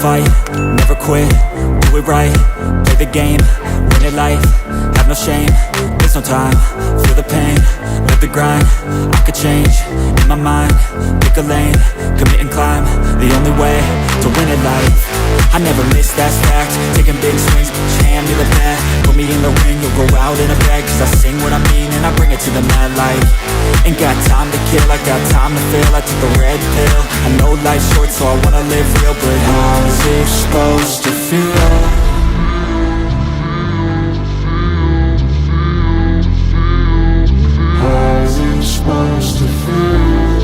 fight, never quit, do it right, play the game, win it life, have no shame, there's no time, feel the pain, live the grind, I could change, in my mind, pick a lane, commit and climb, the only way to win it life, I never miss, that's fact, taking big swings, put your hand to the bat, put me in the ring, you'll go out in a bag, cause I sing what I mean and I bring it to the mad light, ain't got time to kill, I got time to feel, I took the red pill, I know life's short so I wanna live real, but how's it supposed to feel? How's it supposed to feel?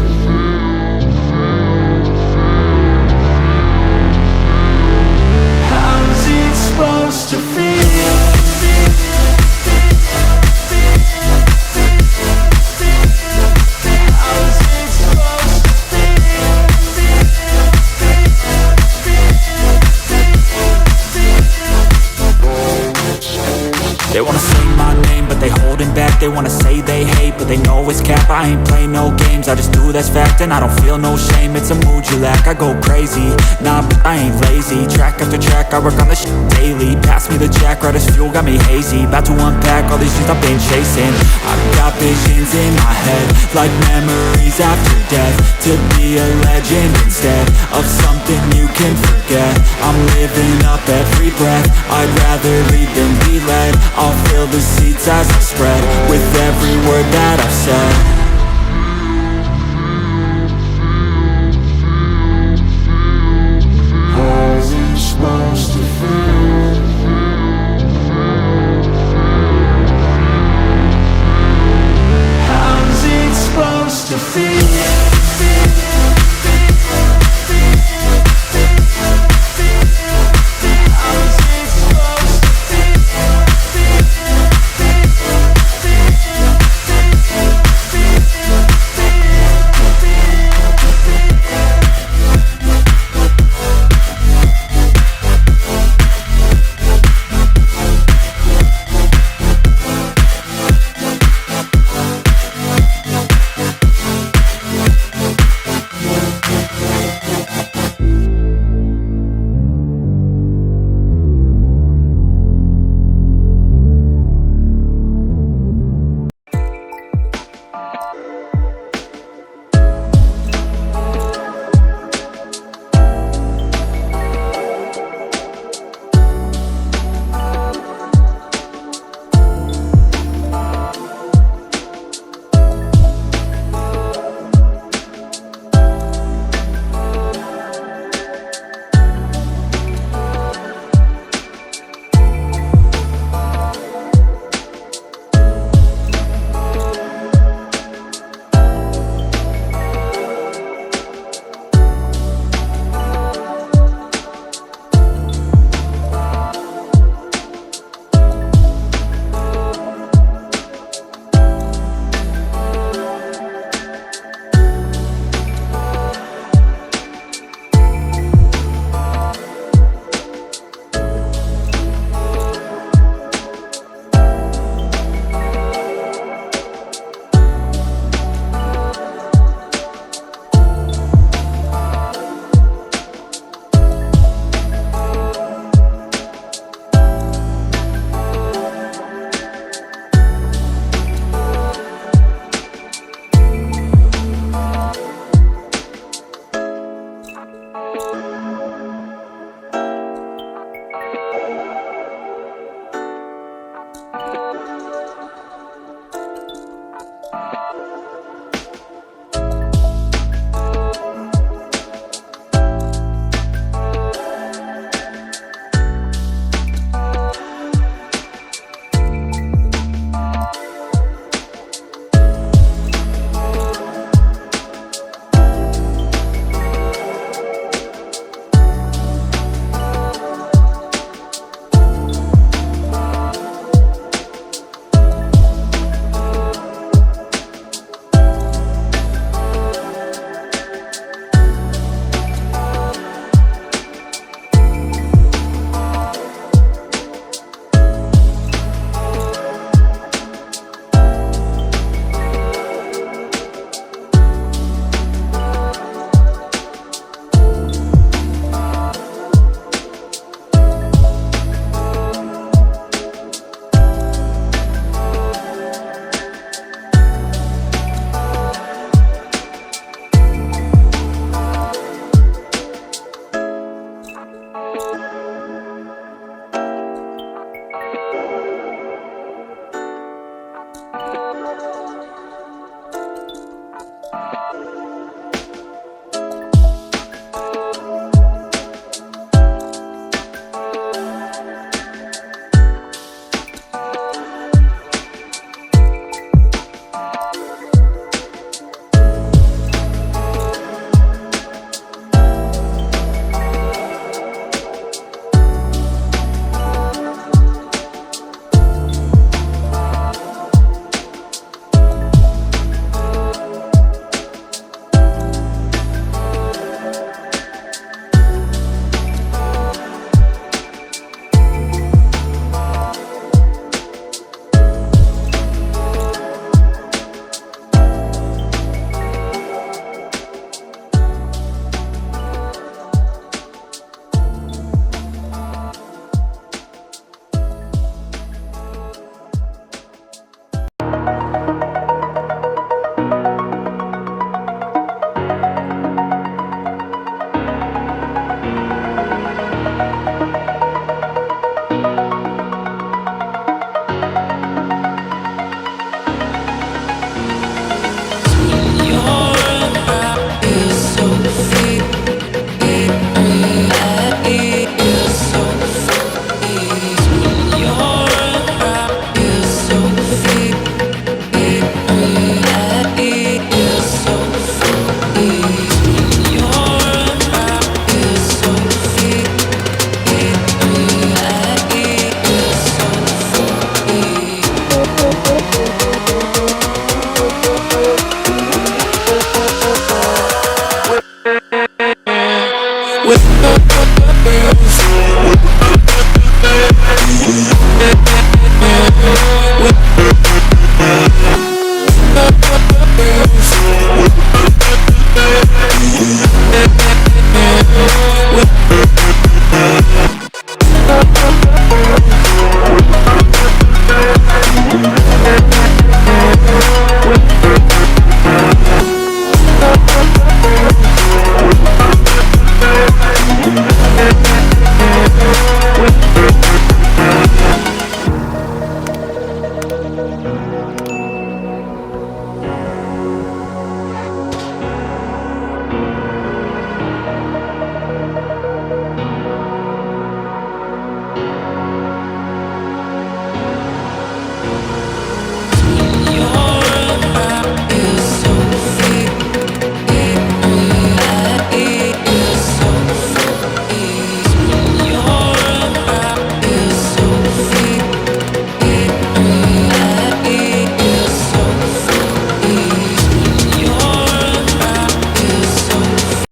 How's it supposed to feel? I ain't play no games, I just do that's fact. And I don't feel no shame, it's a mood you lack. I go crazy, nah, but I ain't lazy. Track after track, I work on this shit daily. Pass me the jack, right as fuel, got me hazy. About to unpack all these things I've been chasing. I've got visions in my head, like memories after death. To be a legend instead of something you can forget. I'm living up every breath, I'd rather lead than be led. I'll fill the seats as I spread with every word that I've said.